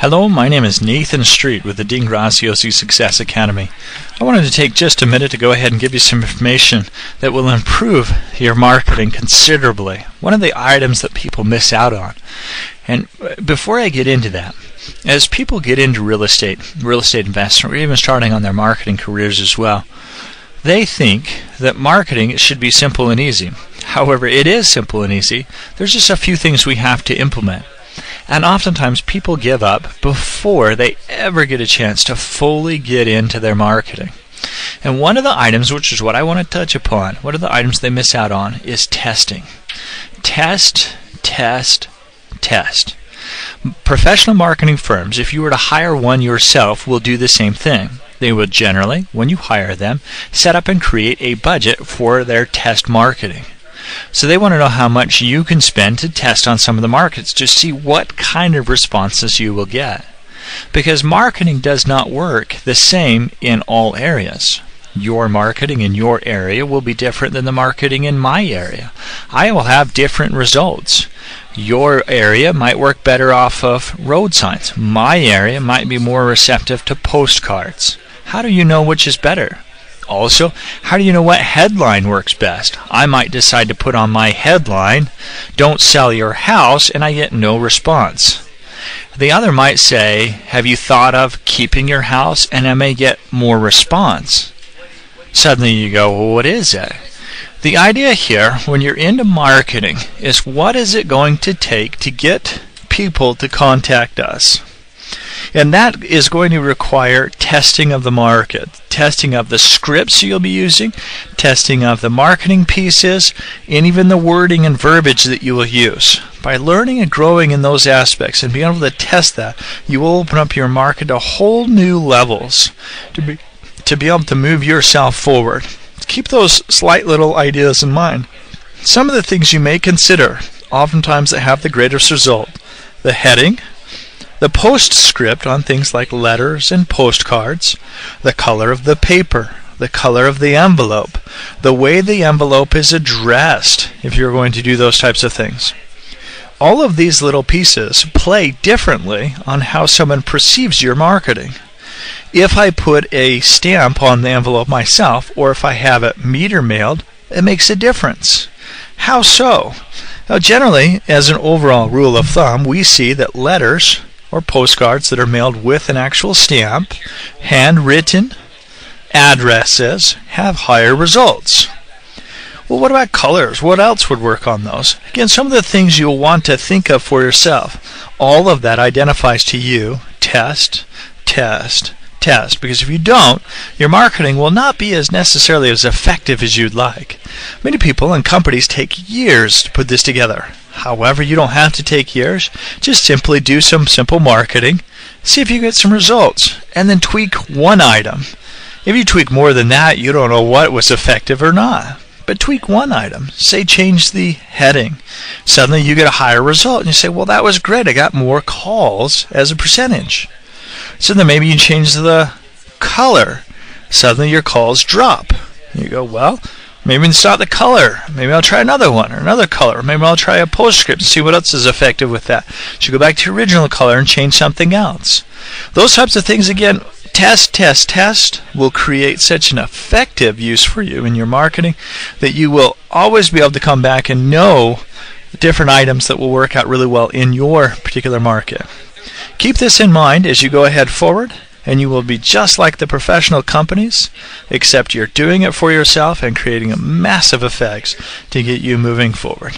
Hello, my name is Nathan Street with the Graziosi Success Academy. I wanted to take just a minute to go ahead and give you some information that will improve your marketing considerably. One of the items that people miss out on. And before I get into that, as people get into real estate investment, or even starting on their marketing careers as well, they think that marketing should be simple and easy. However, it is simple and easy. There's just a few things we have to implement. And oftentimes people give up before they ever get a chance to fully get into their marketing. And one of the items, which is what I want to touch upon, one of the items they miss out on is testing. Test, test, test. Professional marketing firms, if you were to hire one yourself, will do the same thing. They will generally, when you hire them, set up and create a budget for their test marketing. So they want to know how much you can spend to test on some of the markets to see what kind of responses you will get. Because marketing does not work the same in all areas. Your marketing in your area will be different than the marketing in my area. I will have different results. Your area might work better off of road signs. My area might be more receptive to postcards. How do you know which is better? Also, how do you know what headline works best? I might decide to put on my headline, "Don't sell your house," and I get no response. The other might say, "Have you thought of keeping your house?" and I may get more response. Suddenly you go, well, what is it? The idea here, when you're into marketing, is what is it going to take to get people to contact us? And that is going to require testing of the market, testing of the scripts you'll be using, testing of the marketing pieces, and even the wording and verbiage that you will use. By learning and growing in those aspects and being able to test that, you will open up your market to whole new levels to be able to move yourself forward. Keep those slight little ideas in mind. Some of the things you may consider, oftentimes that have the greatest result: the heading, the postscript on things like letters and postcards, the color of the paper, the color of the envelope, the way the envelope is addressed if you're going to do those types of things. All of these little pieces play differently on how someone perceives your marketing. If I put a stamp on the envelope myself, or if I have it meter mailed, it makes a difference. How so? Now, generally, as an overall rule of thumb, we see that letters or postcards that are mailed with an actual stamp, handwritten addresses, have higher results. Well, what about colors? What else would work on those? Again, some of the things you'll want to think of for yourself. All of that identifies to you: test, test, test. Because if you don't, your marketing will not be as necessarily as effective as you'd like. Many people and companies take years to put this together. However, you don't have to take years. Just simply do some simple marketing, see if you get some results, and then tweak one item. If you tweak more than that, you don't know what was effective or not. But tweak one item. Say change the heading. Suddenly you get a higher result, and you say, well, that was great. I got more calls as a percentage. So then maybe you change the color. Suddenly your calls drop. You go, well, maybe it's not the color. Maybe I'll try another one or another color. Maybe I'll try a postscript and see what else is effective with that. So you go back to your original color and change something else. Those types of things, again, test, test, test, will create such an effective use for you in your marketing that you will always be able to come back and know different items that will work out really well in your particular market. Keep this in mind as you go ahead forward, and you will be just like the professional companies, except you're doing it for yourself and creating a massive effects to get you moving forward.